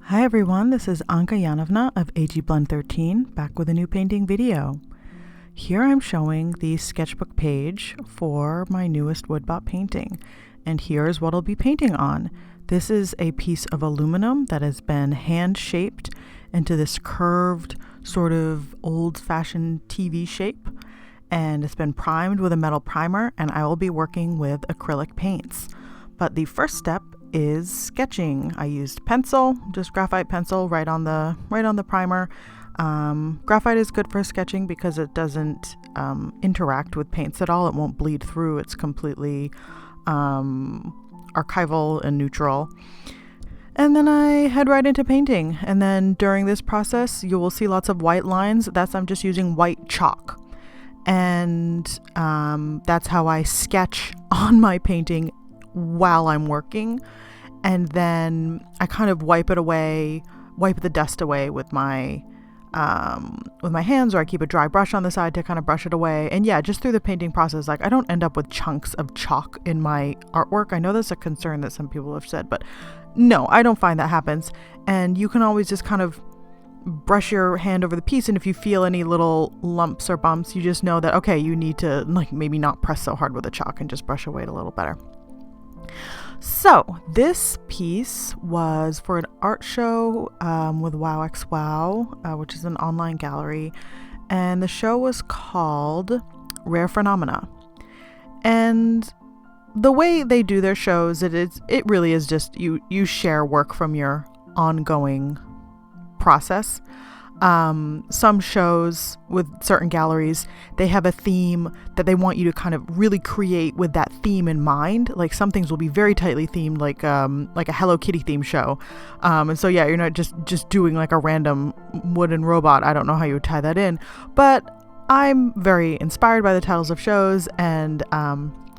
Hi everyone, this is Anka Yanovna of AGblend13 back with a new painting video. Here I'm showing the sketchbook page for my newest woodbot painting, and here's what I'll be painting on. This is a piece of aluminum that has been hand shaped into this curved sort of old-fashioned TV shape, and it's been primed with a metal primer, and I will be working with acrylic paints. But the first step is sketching. I used pencil, just graphite pencil right on the primer. Graphite is good for sketching because it doesn't interact with paints at all. It won't bleed through. It's completely archival and neutral. And then I head right into painting. And then during this process, you will see lots of white lines. I'm just using white chalk. And that's how I sketch on my painting while I'm working. And then I kind of wipe the dust away with my hands, or I keep a dry brush on the side to kind of brush it away. And yeah, just through the painting process, like I don't end up with chunks of chalk in my artwork. I know that's a concern that some people have said, but no, I don't find that happens. And you can always just kind of brush your hand over the piece, and if you feel any little lumps or bumps, you just know that, okay, you need to like maybe not press so hard with the chalk and just brush away it a little better. So this piece was for an art show with WowXWow, which is an online gallery, and the show was called Rare Phenomena. And the way they do their shows, it really is just you share work from your ongoing process. Some shows with certain galleries, they have a theme that they want you to kind of really create with that theme in mind. Like some things will be very tightly themed, like a Hello Kitty theme show. And so yeah, you're not just doing like a random wooden robot. I don't know how you would tie that in, but I'm very inspired by the titles of shows. And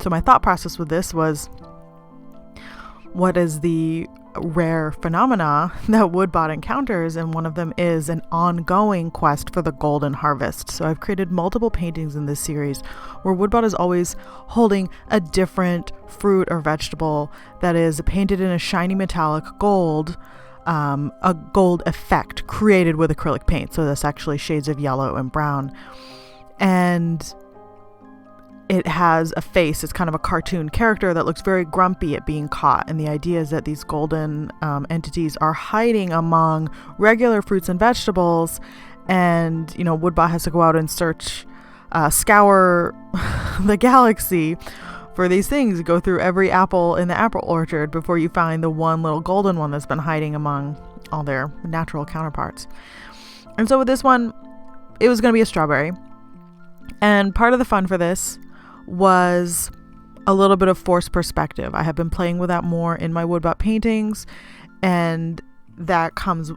so my thought process with this was, what is the rare phenomena that woodbot encounters? And one of them is an ongoing quest for the golden harvest. So I've created multiple paintings in this series where woodbot is always holding a different fruit or vegetable that is painted in a shiny metallic gold, a gold effect created with acrylic paint. So that's actually shades of yellow and brown, and it has a face. It's kind of a cartoon character that looks very grumpy at being caught. And the idea is that these golden entities are hiding among regular fruits and vegetables. And, woodbot has to go out and scour the galaxy for these things. Go through every apple in the apple orchard before you find the one little golden one that's been hiding among all their natural counterparts. And so with this one, it was going to be a strawberry. And part of the fun for this was a little bit of forced perspective. I have been playing with that more in my woodbot paintings, and that comes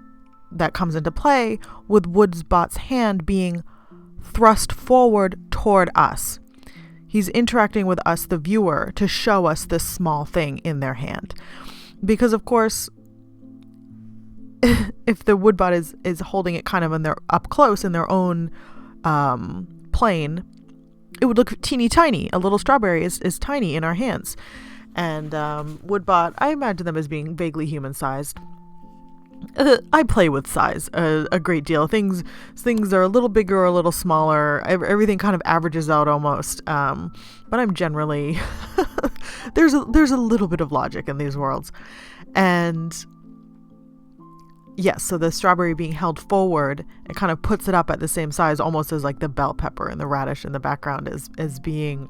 into play with woodbot's hand being thrust forward toward us. He's interacting with us, the viewer, to show us this small thing in their hand. Because of course, if the woodbot is holding it kind of up close in their own plane, it would look teeny tiny. A little strawberry is tiny in our hands. And woodbot, I imagine them as being vaguely human sized. I play with size a great deal. Things are a little bigger or a little smaller. Everything kind of averages out almost. But I'm generally there's a little bit of logic in these worlds. And yes, so the strawberry being held forward, it kind of puts it up at the same size, almost as like the bell pepper and the radish in the background is being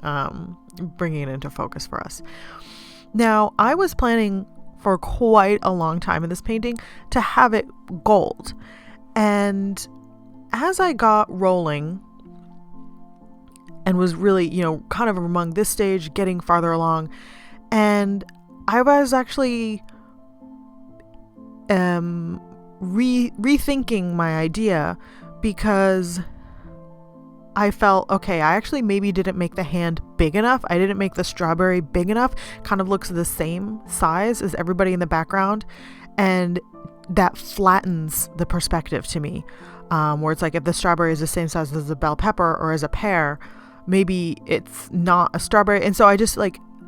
bringing it into focus for us. Now, I was planning for quite a long time in this painting to have it gold. And as I got rolling and was really, kind of among this stage, getting farther along, and I was actually rethinking my idea, because I felt, okay, I actually maybe didn't make the hand big enough. I didn't make the strawberry big enough. Kind of looks the same size as everybody in the background. And that flattens the perspective to me. Where it's like, if the strawberry is the same size as a bell pepper or as a pear, maybe it's not a strawberry. And so I just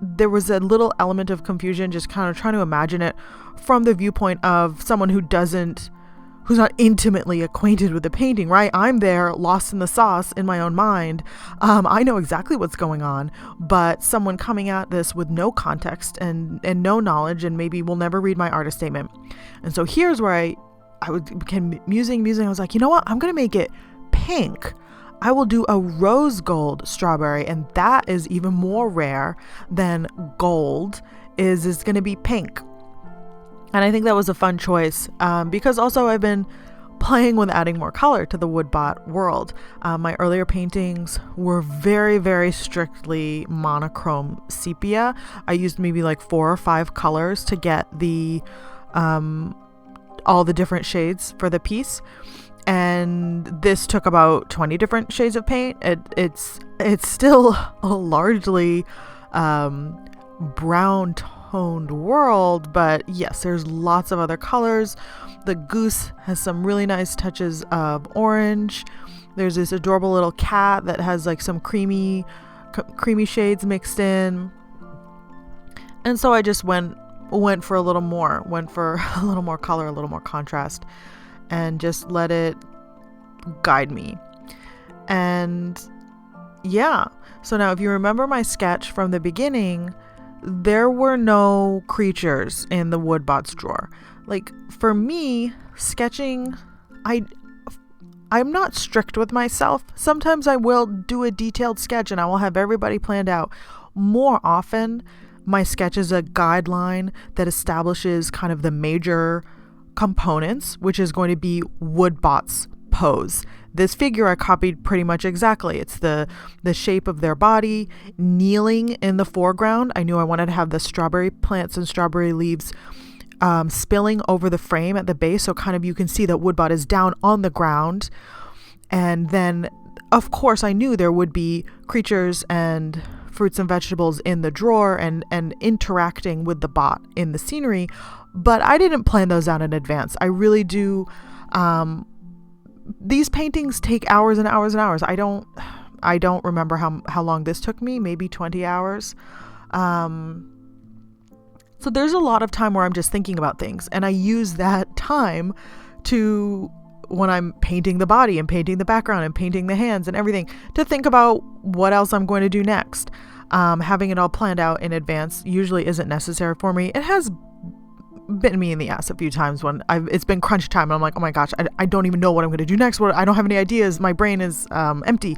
there was a little element of confusion, just kind of trying to imagine it from the viewpoint of someone who's not intimately acquainted with the painting, right? I'm there, lost in the sauce in my own mind. I know exactly what's going on, but someone coming at this with no context and no knowledge, and maybe will never read my artist statement. And so here's where I became musing. I was like, you know what? I'm going to make it pink. I will do a rose gold strawberry, and that is even more rare than gold is going to be pink. And I think that was a fun choice because also I've been playing with adding more color to the Woodbot world. My earlier paintings were very, very strictly monochrome sepia. I used maybe like 4 or 5 colors to get the all the different shades for the piece. And this took about 20 different shades of paint. It's still a largely brown toned world, but yes, there's lots of other colors. The goose has some really nice touches of orange. There's this adorable little cat that has like some creamy shades mixed in. And so I just went for a little more color, a little more contrast, and just let it guide me. And yeah, so now if you remember my sketch from the beginning, there were no creatures in the Woodbots drawer. Like, for me, sketching, I'm not strict with myself. Sometimes I will do a detailed sketch and I will have everybody planned out. More often, my sketch is a guideline that establishes kind of the major components, which is going to be Woodbot's pose. This figure I copied pretty much exactly. It's the shape of their body, kneeling in the foreground. I knew I wanted to have the strawberry plants and strawberry leaves spilling over the frame at the base, so kind of you can see that Woodbot is down on the ground. And then, of course, I knew there would be creatures and fruits and vegetables in the drawer and interacting with the bot in the scenery, but I didn't plan those out in advance. I really do. These paintings take hours and hours and hours. I don't remember how long this took me, maybe 20 hours. So there's a lot of time where I'm just thinking about things, and I use that time when I'm painting the body and painting the background and painting the hands and everything, to think about what else I'm going to do next. Having it all planned out in advance usually isn't necessary for me. It has bitten me in the ass a few times when it's been crunch time and I'm like, oh my gosh, I don't even know what I'm going to do next. I don't have any ideas. My brain is empty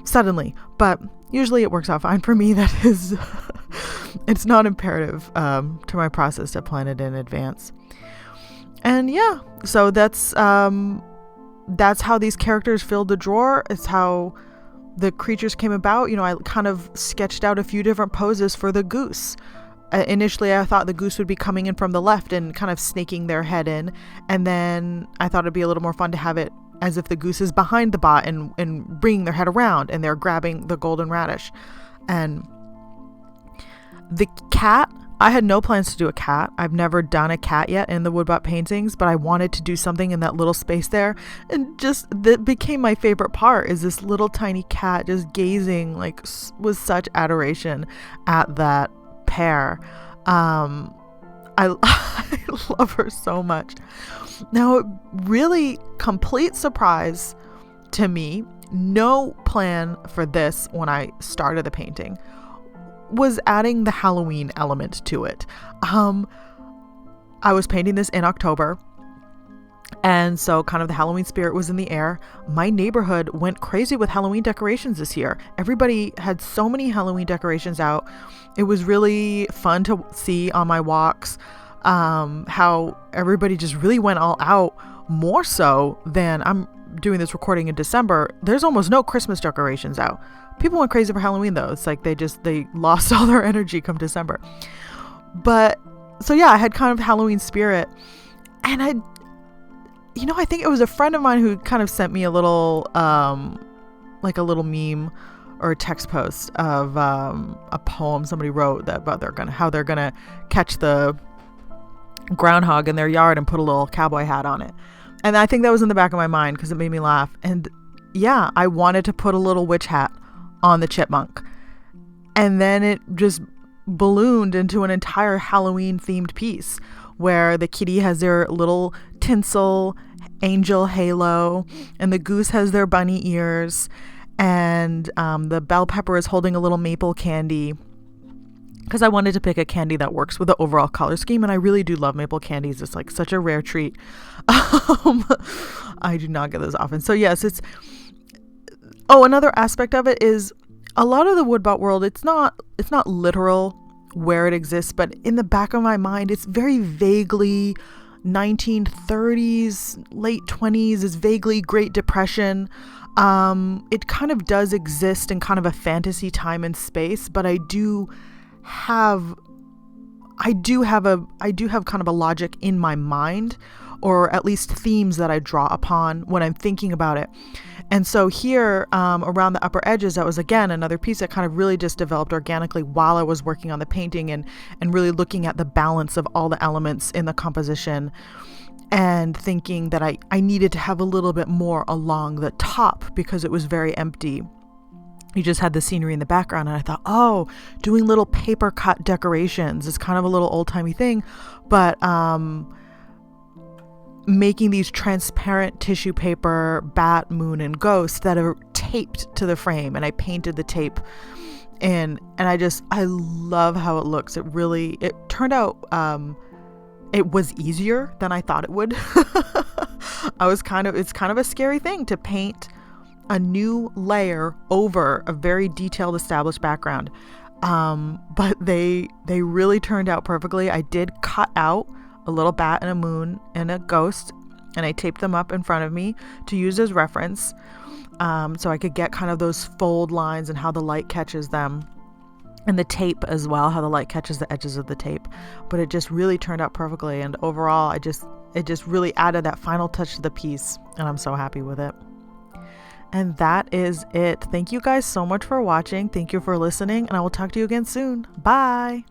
suddenly, but usually it works out fine for me. That is, it's not imperative to my process to plan it in advance. And yeah, so that's how these characters filled the drawer. It's how the creatures came about. I kind of sketched out a few different poses for the goose. Initially, I thought the goose would be coming in from the left and kind of snaking their head in. And then I thought it'd be a little more fun to have it as if the goose is behind the bot and bringing their head around and they're grabbing the golden radish. And the cat, I had no plans to do a cat. I've never done a cat yet in the Woodbot paintings, but I wanted to do something in that little space there. And just that became my favorite part, is this little tiny cat just gazing like with such adoration at that pair. I love her so much. Now, really complete surprise to me, no plan for this when I started the painting, was adding the Halloween element to it. I was painting this in October, and so kind of the Halloween spirit was in the air. My neighborhood went crazy with Halloween decorations this year. Everybody had so many Halloween decorations out. It was really fun to see on my walks how everybody just really went all out, more so than I'm doing this recording in December. There's almost no Christmas decorations out. People went crazy for Halloween though. It's like they lost all their energy come December. But so yeah, I had kind of Halloween spirit, and I think it was a friend of mine who kind of sent me a little like a little meme or a text post of a poem somebody wrote about how they're gonna catch the groundhog in their yard and put a little cowboy hat on it. And I think that was in the back of my mind because it made me laugh. And yeah, I wanted to put a little witch hat on the chipmunk. And then it just ballooned into an entire Halloween themed piece where the kitty has their little tinsel angel halo and the goose has their bunny ears, and the bell pepper is holding a little maple candy, because I wanted to pick a candy that works with the overall color scheme, and I really do love maple candies. It's like such a rare treat. I do not get those often. So yes, another aspect of it is a lot of the Woodbot world, it's not literal where it exists, but in the back of my mind, it's very vaguely 1930s, late 20s, is vaguely Great Depression. It kind of does exist in kind of a fantasy time and space, but I do have kind of a logic in my mind, or at least themes that I draw upon when I'm thinking about it. And so here, around the upper edges, that was again another piece that kind of really just developed organically while I was working on the painting and really looking at the balance of all the elements in the composition, and thinking that I needed to have a little bit more along the top because it was very empty. You just had the scenery in the background, and I thought, doing little paper cut decorations is kind of a little old-timey thing, but making these transparent tissue paper bat, moon, and ghost that are taped to the frame, and I painted the tape in, and I love how it looks. It turned out it was easier than I thought it would. It's kind of a scary thing to paint a new layer over a very detailed established background, but they really turned out perfectly. I did cut out a little bat and a moon and a ghost, and I taped them up in front of me to use as reference, so I could get kind of those fold lines and how the light catches them, and the tape as well, how the light catches the edges of the tape. But it just really turned out perfectly, and overall it just really added that final touch to the piece, and I'm so happy with it. And that is it. Thank you guys so much for watching. Thank you for listening, and I will talk to you again soon. Bye.